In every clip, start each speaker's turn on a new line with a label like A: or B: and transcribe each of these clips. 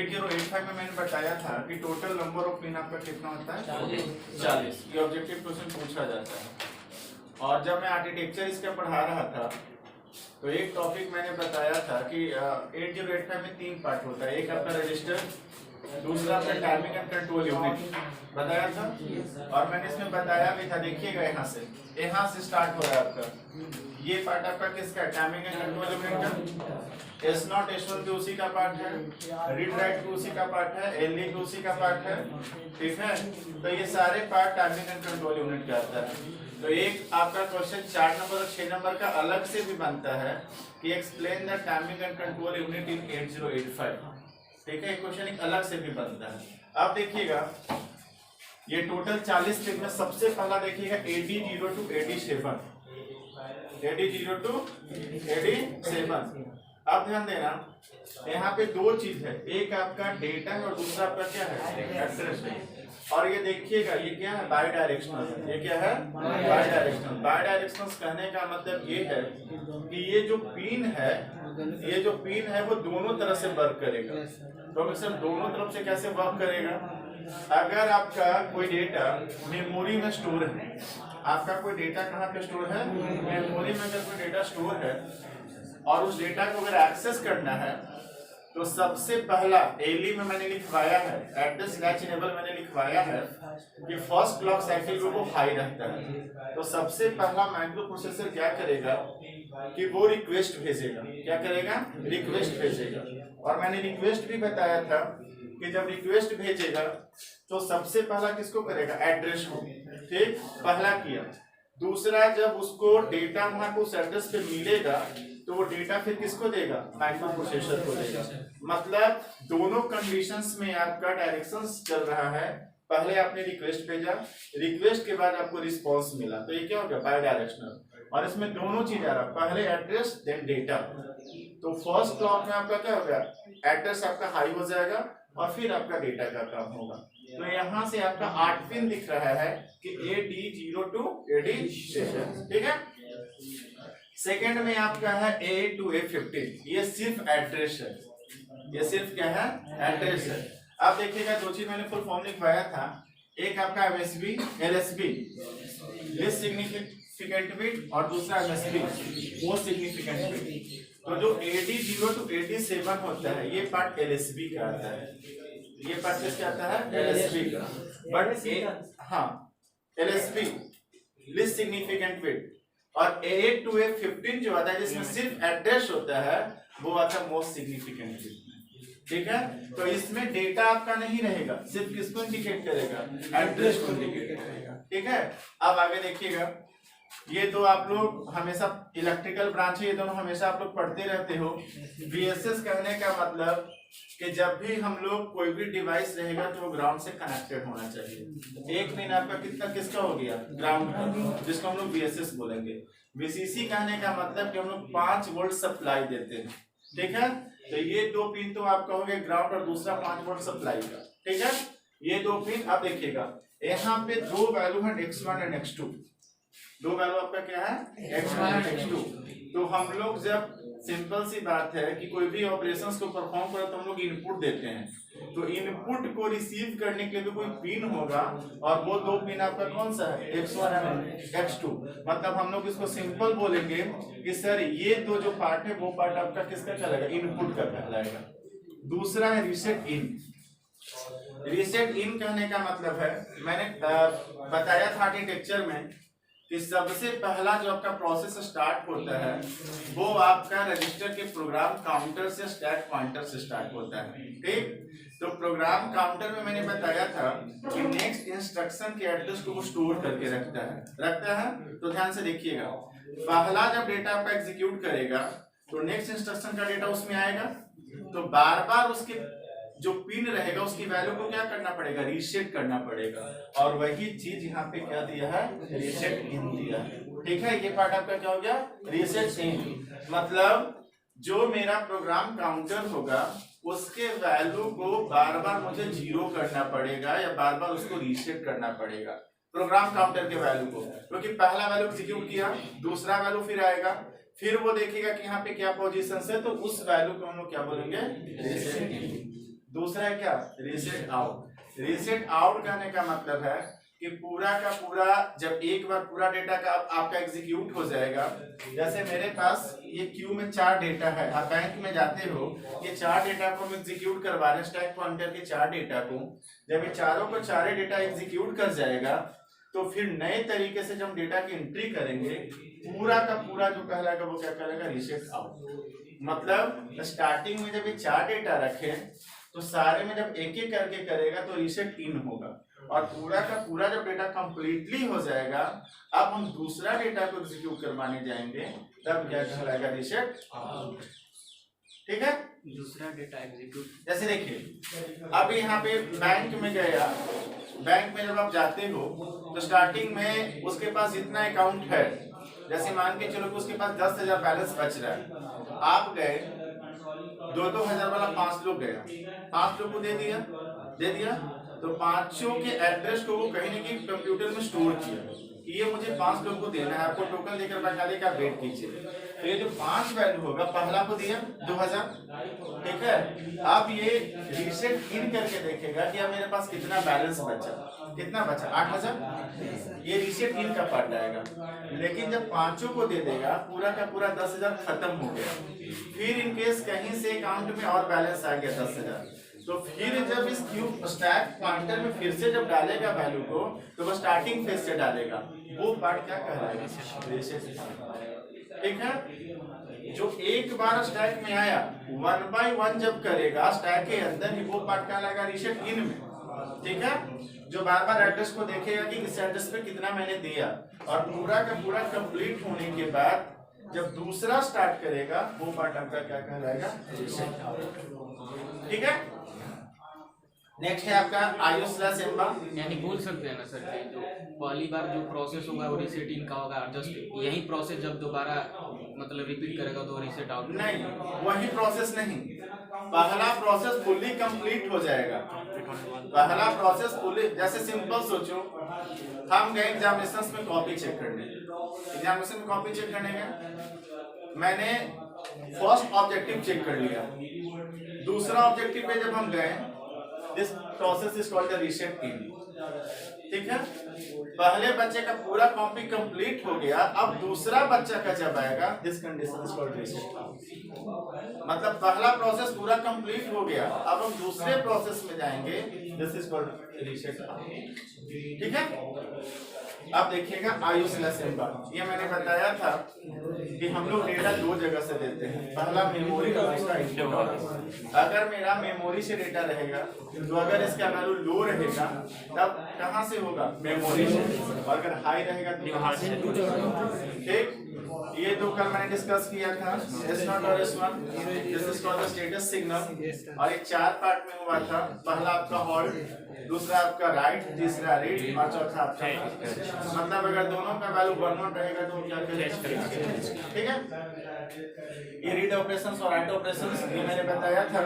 A: 8085 में मैंने बताया था कि टोटल नंबर ऑफ पिन आपका कितना होता है 40। ये ऑब्जेक्टिव क्वेश्चन पूछा जाता है। और जब मैं आर्किटेक्चर इसका पढ़ा रहा था तो एक टॉपिक मैंने बताया था कि 8085 में 3 पार्ट होता है। एक आपका रजिस्टर, दूसरा आपका टाइमिंग एंड कंट्रोल यूनिट बताया था, और मैंने इसमें बताया भी था, देखिएगा यहाँ से स्टार्ट हो रहा है आपका ये पार्ट आपका किसका है, टाइमिंग एंड कंट्रोल यूनिट का। S0 S1 भी उसी का पार्ट है, रीड राइट भी उसी का पार्ट है, LE भी उसी का पार्ट है, ठीक है। तो ये सारे part timing and control unit का आता है। तो एक आपका क्वेश्चन 4 नंबर और 6 नंबर का अलग से भी बनता है कि explain the timing and control unit in 8085, ठीक है। क्वेश्चन एक अलग से भी बनता है। अब देखिएगा ये टोटल 40 पिन में सबसे पहला देखिएगा AD0 to AD7, AD0 to AD7। अब ध्यान देना यहाँ पे दो चीज है, एक आपका डेटा है और दूसरा आपका क्या है, एड्रेस है। और ये देखिएगा ये क्या है, बाई डायरेक्शनल है। ये क्या है, बाई डायरेक्शनल। बाई डायरेक्शनल कहने का मतलब ये है कि ये जो पिन है वो दोनों तरफ से वर्क करेगा। तो सर दोनों तरफ से कैसे वर्क करेगा, अगर आपका कोई डेटा मेमोरी में स्टोर है, आपका कोई डेटा कहाँ पे स्टोर है, मेमोरी में अगर कोई डेटा स्टोर है और उस डेटा को अगर एक्सेस करना है तो सबसे पहला एली में मैंने लिखवाया है, एड्रेस लैच इनेबल मैंने लिखवाया है कि फर्स्ट क्लॉक साइकिल में वो हाई रहता है। तो सबसे पहला माइक्रो प्रोसेसर क्या करेगा कि वो रिक्वेस्ट भेजेगा, क्या करेगा, रिक्वेस्ट भेजेगा। और मैंने रिक्वेस्ट भी बताया था कि जब रिक्वेस्ट भेजेगा तो सबसे पहला किसको करेगा, एड्रेस को, ठीक, पहला किया। दूसरा जब उसको डेटा वहां को उस एड्रेस पे मिलेगा तो वो डेटा फिर किसको देगा, माइक्रो प्रोसेसर को देगा। मतलब दोनों कंडीशंस में आपका डायरेक्शंस चल रहा है। पहले आपने रिक्वेस्ट भेजा, रिक्वेस्ट के बाद आपको रिस्पांस मिला, तो ये क्या हो गया, बाई डायरेक्शनल। और इसमें दोनों चीज आ रहा है, पहले एड्रेस देन डेटा। तो फर्स्ट क्लॉक में आपका क्या हो गया, एड्रेस आपका हाई हो जाएगा और फिर आपका डेटा का काम होगा। तो यहाँ से आपका 8 पिन दिख रहा है कि AD0 to AD7, ठीक है। सेकंड में आपका है A to A15, ये सिर्फ एड्रेस है, ये सिर्फ क्या है, एड्रेस है। अब देखिएगा दो चीज मैंने फुल फॉर्म लिखवाया था, एक आपका MSB LSB least significant bit और दूसरा MSB मोस्ट सिग्निफिकेंट बिट। तो जो AD0 to AD7 होता है ये पार्ट LSB का आता है, ये पार्ट किसका आता है, LSB का। बट हाँ LSB लिस्ट सिग्निफिकेंट बिट, और A to A15 जो आता है जिसमें सिर्फ एड्रेस होता है वो आता है मोस्ट सिग्निफिकेंट बिट, ठीक है। तो इसमें डेटा आपका नहीं रहेगा, सिर्फ किसको इंडिकेट करेगा, एड्रेस को इंडिकेट करेगा, ठीक है। अब आगे देखिएगा, ये तो आप लोग हमेशा इलेक्ट्रिकल ब्रांच है, ये दोनों हमेशा आप लोग पढ़ते रहते हो। VSS कहने का मतलब कि जब भी हम लोग कोई भी डिवाइस रहेगा तो वो ग्राउंड से कनेक्टेड होना चाहिए। एक पिन आपका कितना किसका हो गया, ग्राउंड का, जिसको हम लोग VSS बोलेंगे। VCC कहने का मतलब कि हम लोग 5 वोल्ट सप्लाई देते हैं, ठीक है। तो ये दो पिन तो आपका हो गया ग्राउंड और दूसरा 5 वोल्ट सप्लाई का, ठीक है। ये दो पिन, अब देखिएगा यहाँ पे दो वैल्यू है X1 एंड X2, दो वैल्यू आपका क्या है, X1 एंड X2। तो हम लोग जब सिंपल सी बात है कि कोई भी ऑपरेशंस को परफॉर्म करो तो हम लोग इनपुट देते हैं, तो इनपुट को रिसीव करने के लिए कोई पिन होगा और वो दो पिन आपका कौन सा है, X1 एंड X2। मतलब हम लोग इसको सिंपल बोलेंगे कि सर ये दो जो पार्ट है वो पार्ट आपका किसका कहलाएगा, इनपुट का कहलाएगा। दूसरा है रीसेट इन। रीसेट इन कहने का मतलब है, मैंने बताया था आर्किटेक्चर में कि सबसे पहला जो आपका प्रोसेस स्टार्ट होता है वो आपका रजिस्टर के प्रोग्राम काउंटर से स्टैक पॉइंटर से स्टार्ट होता है, ठीक। तो प्रोग्राम काउंटर में मैंने बताया था कि नेक्स्ट इंस्ट्रक्शन के एड्रेस को वो स्टोर करके रखता है। तो ध्यान से देखिएगा, पहला जब डेटा आपका एग्जीक्यूट करेगा तो नेक्स्ट इंस्ट्रक्शन का डेटा उसमें आएगा, तो बार बार उसके जो पिन रहेगा उसकी वैल्यू को क्या करना पड़ेगा, रीसेट करना पड़ेगा। और वही चीज यहाँ पे क्या दिया है, रीसेट इन दिया है, ठीक है। ये पार्ट आपका क्या हो गया, रीसेट इन। मतलब जो मेरा प्रोग्राम काउंटर होगा उसके वैल्यू को बार बार मुझे 0 करना पड़ेगा या बार बार उसको रीसेट करना पड़ेगा प्रोग्राम काउंटर के वैल्यू को, क्योंकि पहला वैल्यू एग्जीक्यूट किया, दूसरा वैल्यू फिर आएगा, फिर वो देखेगा कि यहाँ पे क्या पोजीशन है, तो उस वैल्यू को हम लोग क्या बोलेंगे, रीसेट इन। दूसरा है क्या, रीसेट आउट। रीसेट आउट कहने का मतलब है कि पूरा का पूरा जब एक बार पूरा डेटा का आपका एग्जीक्यूट हो जाएगा, जैसे मेरे पास ये क्यू में 4 डेटा है, आप बैंक में जाते हो, ये 4 डेटा को हम एग्जीक्यूट करवा रहे हैं, स्टैक पॉइंटर के 4 डेटा को, जब ये चारों को चारे डेटा एग्जीक्यूट कर जाएगा तो फिर नए तरीके से जब डेटा की एंट्री करेंगे, पूरा का पूरा जो कहलाएगा वो क्या करेगा, रीसेट आउट। मतलब स्टार्टिंग में जब ये 4 डेटा रखे तो सारे में जब एक एक करके करेगा तो रीसेट इन होगा, और पूरा का पूरा जब डेटा कंप्लीटली हो जाएगा, अब हम दूसरा डेटा को एग्जीक्यूट करवाने जाएंगे, तब क्या कहलाएगा, रीसेट आउट। ठीक है,
B: दूसरा डेटा एग्जीक्यूट।
A: जैसे देखिए अब यहाँ पे बैंक में गया, बैंक में जब आप जाते हो तो स्टार्टिंग में उसके पास जितना अकाउंट है, जैसे मान के चलो कि उसके पास 10,000 बैलेंस बच रहा है, आप गए 2-2 हजार वाला 5 लोग गया, 5 लोग को दे दिया तो पांचों के एड्रेस को वो कहीं न कहीं कंप्यूटर में स्टोर किया कि ये मुझे 5 लोग को देना है, आपको टोकन देकर बैठा लेकर वेट कीजिए। तो ये जो 5 वैल्यू होगा, पहला को दिया 2000, ठीक है, अब ये रीसेट इन करके देखेगा कि अब मेरे पास कितना बैलेंस बचा, कितना बचा 8000, ये रीसेट इन का पार्ट आएगा। लेकिन जब पांचों को दे देगा, पूरा का पूरा 10,000 खत्म हो गया, फिर इनकेस कहीं से अकाउंट में और बैलेंस आ गया 10,000, तो फिर जब इस क्यूब स्टैक पॉइंटर में फिर से जब डालेगा वैल्यू को, तो वो स्टार्टिंग फेज से डालेगा, वो पार्ट क्या कहलाएगा, ठीक है। जो एक बार स्टैक में आया 1 by 1 जब करेगा स्टैक के अंदर ही, वो पार्ट कहलाएगा रीसेट इन में, ठीक है। जो बार बार एड्रेस को देखेगा कि इस एड्रेस पे कितना मैंने दिया, और पूरा का पूरा कंप्लीट होने के बाद जब दूसरा स्टार्ट करेगा, वो पार्ट आपका क्या कहलाएगा, रीसेट, ठीक है। नेक्स्ट है आपका IO/EMBA,
B: यानी बोल सकते हैं ना सर कि जो पहली बार जो प्रोसेस होगा वो रीसेट इन का होगा, जस्ट यही प्रोसेस जब दोबारा मतलब रिपीट करेगा तो रीसेट आउट।
A: नहीं, वही प्रोसेस नहीं, पहला प्रोसेस फुल्ली कंप्लीट हो जाएगा, पहला प्रोसेस फुल्ली, जैसे सिंपल सोचो, हम गए एग्जामिनेशन में कॉपी चेक करने, एग्जामिनेशन में कॉपी चेक करने गए, मैंने फर्स्ट ऑब्जेक्टिव चेक कर लिया, दूसरा ऑब्जेक्टिव पे जब हम गए, this process is called the reset in, ठीक है। पहले बच्चे का पूरा कॉपी कंप्लीट हो गया, अब दूसरा बच्चा का जब आएगा, this condition is called reset out. मतलब पहला प्रोसेस पूरा कंप्लीट हो गया, अब हम दूसरे प्रोसेस में जाएंगे, this is called reset out, ठीक है। अब देखिएगा IO/EMBA, ये मैंने बताया था कि हम लोग डेटा 2 जगह से देते हैं, पहला मेमोरी और दूसरा इंटरनल। अगर मेरा मेमोरी से डेटा रहेगा तो अगर इसका वैल्यू लो रहेगा तब कहाँ से होगा, मेमोरी से, और अगर हाई रहेगा तो कहाँ से, ठीक। ये 2 कल मैंने डिस्कस किया था, S0 और S1, this is called the status signal, और एक 4 पार्ट में हुआ था, पहला आपका होल्ड, दूसरा आपका राइट, तीसरा रीड, और चौथा आपका, मतलब अगर दोनों का वैल्यू 1 रहेगा तो क्या करेगा, ठीक है। ये रीड ऑपरेशंस और राइट ऑपरेशंस, ये मैंने बताया था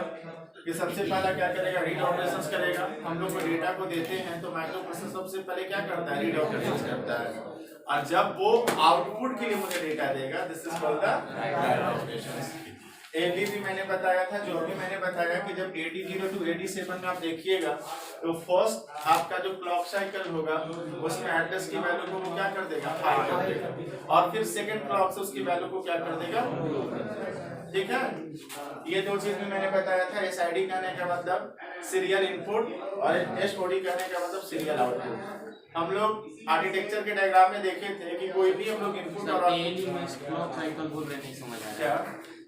A: कि सबसे पहला क्या करेगा, रीड ऑपरेशंस करेगा। हम लोग को डेटा को देते हैं तो माइक्रो प्रोसेसर सबसे पहले क्या करता है, रीड ऑपरेशंस करता है, और जब वो आउटपुट के लिए मुझे डेटा देगा, this is called the right operations. ADB मैंने बताया था, जो भी मैंने बताया कि जब 80 to 87 में आप देखिएगा तो फर्स्ट आपका जो क्लॉक साइकिल होगा उसमें एड्रेस की वैल्यू को वो क्या कर देगा, हाई कर देगा, और फिर सेकंड क्लॉक से उसकी वैल्यू को क्या कर देगा, ठीक है। ये 2 चीज में मैंने बताया था, SID कहने का मतलब सीरियल इनपुट और SOD कहने का मतलब सीरियल आउटपुट। हम लोग आर्किटेक्चर के डायग्राम में देखे थे कि कोई भी हम लोग इनपुट और
B: क्लॉक साइकिल बोल रहे, नहीं समझ आया
A: क्या,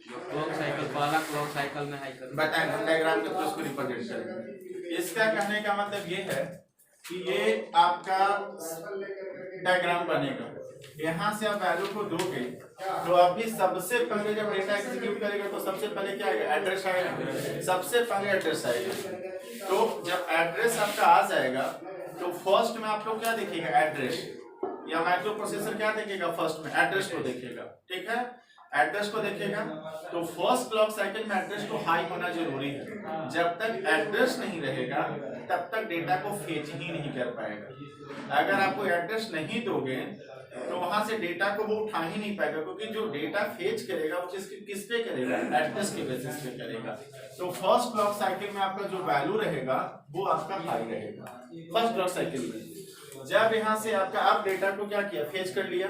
B: क्लॉक साइकिल, पहला क्लॉक साइकिल में हाई कर
A: बताएं, हम डायग्राम के थ्रू उसको रिप्रेजेंट करेंगे। इसका कहने का मतलब ये है कि ये आपका डायग्राम बनेगा, यहाँ से आप वैल्यू को दोगे तो अभी सबसे पहले जब डेटा एग्जीक्यूट करेगा तो सबसे पहले क्या आएगा, एड्रेस आएगा, सबसे पहले एड्रेस आएगा। तो जब एड्रेस आपका आ जाएगा तो फर्स्ट में आप लोग क्या देखेगा, एड्रेस, या माइक्रो प्रोसेसर क्या देखेगा, फर्स्ट में एड्रेस को देखेगा, ठीक है। एड्रेस को देखिएगा तो फर्स्ट क्लॉक साइकिल में एड्रेस को हाई होना जरूरी है। जब तक एड्रेस नहीं रहेगा तब तक डेटा को फेच ही नहीं कर पाएगा। अगर आपको एड्रेस नहीं दोगे तो वहां से डेटा को वो उठा ही नहीं पाएगा, क्योंकि जो डेटा फेच करेगा वो किस पे करेगा, एड्रेस के बेसिस पे करेगा। तो फर्स्ट क्लॉक साइकिल में आपका जो वैल्यू रहेगा वो आपका हाई रहेगा फर्स्ट क्लॉक साइकिल में। जब यहाँ से आपका आप डेटा को क्या किया, फेच कर लिया,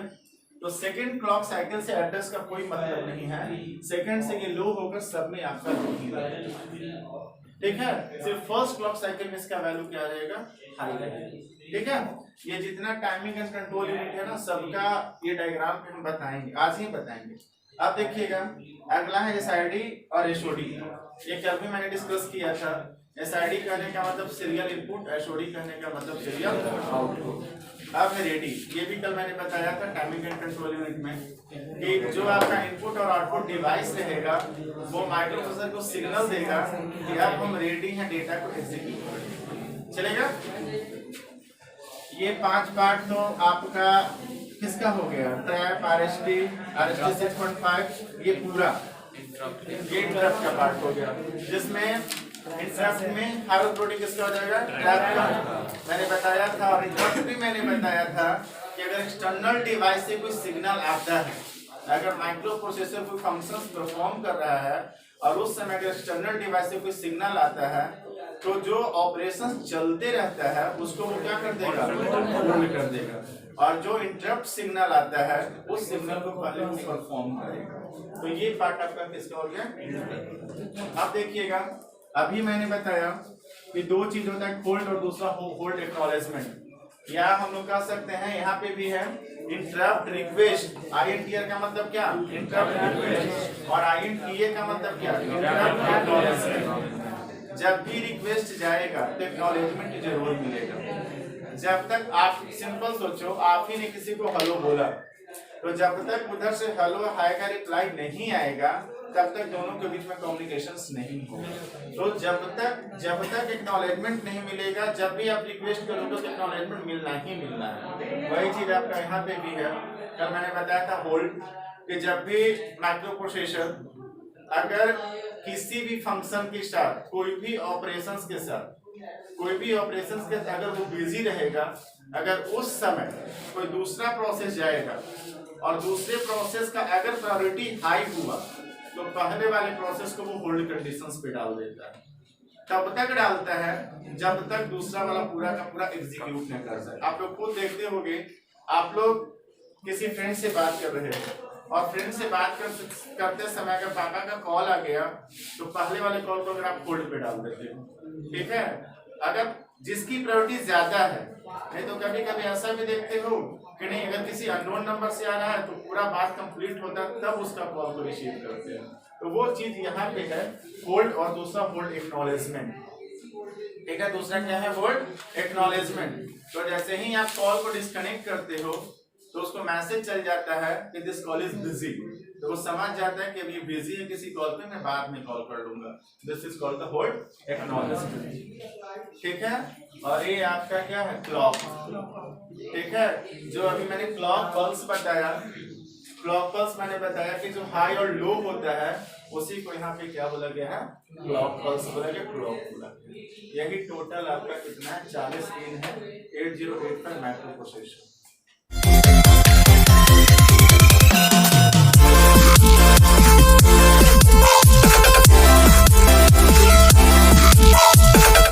A: तो सेकंड क्लॉक साइकिल से एड्रेस का कोई मतलब नहीं है। सेकंड से ये लो होकर सब में आपका लो ही रहेगा, ठीक है। सिर्फ फर्स्ट क्लॉक साइकिल में इसका वैल्यू क्या रहेगा, हाई रहेगा, ठीक है। ये जितना टाइमिंग एंड कंट्रोल यूनिट है ना, सबका ये डायग्राम पे हम बताएंगे, आज ही बताएंगे। अब देखिएगा अगला है एसआईडी और एसओडी। ये कल भी मैंने डिस्कस किया था। एसआईडी कहने का मतलब सीरियल इनपुट, एसओडी कहने का मतलब सीरियल आउटपुट। अब है रेडी, ये भी कल मैंने बताया था टाइमिंग एंड कंट्रोल यूनिट में कि जो आपका इनपुट और आउटपुट डिवाइस रहेगा वो माइक्रोप्रोसेसर को सिग्नल देगा कि अब हम रेडी हैं डेटा को एग्जीक्यूट करने, चलेगा। ये 5 पार्ट तो आपका किसका हो गया, ट्रैप, आरएसटी 6.5, ये पूरा ये इंटरप्ट का पार्ट हो गया, जिसमें इंटरप्ट में हार्ड प्रोटीन किसका हो जाएगा, ट्रैप का मैंने बताया था। और इंटरप्ट भी मैंने बताया था कि अगर एक्सटर्नल डिवाइस से कोई सिग्नल आता है, अगर माइक्रो प्रोसेसर कोई फंक्शंस परफॉर्म कर रहा है और उस समय अगर एक्सटर्नल डिवाइस से कोई सिग्नल आता है तो जो ऑपरेशन चलते रहता है उसको वो क्या कर देगा, होल्ड कर देगा, और जो इंटरप्ट सिग्नल आता है उस सिग्नल को पहले वो परफॉर्म करेगा। तो ये पार्ट आपका किसका हो गया। अब देखिएगा अभी मैंने बताया कि 2 चीज होता है, होल्ड और दूसरा होल्ड एक्नॉलेजमेंट। या हम लोग कह सकते हैं यहाँ पे भी है इंटरप्ट रिक्वेस्ट। आईएनटीआर का मतलब क्या, इंटरप्ट रिक्वेस्ट, और आईएनटीए का मतलब क्या, इंटरप्ट एक्नॉलेजमेंट। जब भी रिक्वेस्ट जाएगा तो एक्नॉलेजमेंट जरूर मिलेगा। जब तक आप सिंपल सोचो, आप ही ने किसी को हेलो बोला, तो जब तक उधर से हेलो हाय का रिप्लाई नहीं आएगा तब तक दोनों के बीच में कम्युनिकेशंस नहीं होगा। तो जब तक एक्नॉलेजमेंट नहीं मिलेगा, जब भी आप रिक्वेस्ट करोगे तो एक्नॉलेजमेंट मिलना ही मिलना है। वही चीज आपका यहाँ पे भी है। कल मैंने बताया था होल्ड, कि जब भी माइक्रो प्रोसेसर अगर किसी भी फंक्शन के साथ कोई भी ऑपरेशंस के अगर वो बिजी रहेगा, अगर उस समय कोई दूसरा प्रोसेस जाएगा और दूसरे प्रोसेस का अगर प्रायोरिटी हाई हुआ तो पहले वाले प्रोसेस को वो होल्ड कंडीशंस पे डाल देता है। तब तक डालता है जब तक दूसरा वाला पूरा का पूरा एग्जीक्यूट नहीं कर सकता। आप लोग खुद देखते होंगे, आप लोग किसी फ्रेंड से बात कर रहे हैं और फ्रेंड से बात करते समय अगर पापा का कॉल आ गया तो पहले वाले कॉल को अगर आप होल्ड पे डाल देते हो, ठीक है। अगर जिसकी प्रायोरिटी ज्यादा है, नहीं तो कभी कभी ऐसा भी देखते हो कि नहीं, अगर किसी अननोन नंबर से आ रहा है तो पूरा बात कंप्लीट होता है तब उसका कॉल को रिसीव करते हैं। तो वो चीज यहाँ पे है होल्ड, और दूसरा होल्ड एक्नॉलेजमेंट, ठीक है। दूसरा क्या है, होल्ड एक्नॉलेजमेंट। तो जैसे ही आप कॉल को डिस्कनेक्ट करते हो तो उसको मैसेज चल जाता है कि दिस कॉल इज बिजी, तो वो समझ जाता है कि अभी बिजी है किसी कॉल पे, मैं बाद में कॉल कर लूंगा। This is called the hold acknowledgement, ठीक है। और ये आपका क्या है, क्लॉक, ठीक है। जो अभी मैंने क्लॉक पल्स बताया, क्लॉक पल्स मैंने बताया कि जो हाई और लो होता है उसी को यहाँ पे क्या बोला गया है, क्लॉक पल्स बोला गया, क्लॉक बोला गया। यही टोटल आपका कितना है, 40 पिन है 8085 माइक्रो प्रोसेसर।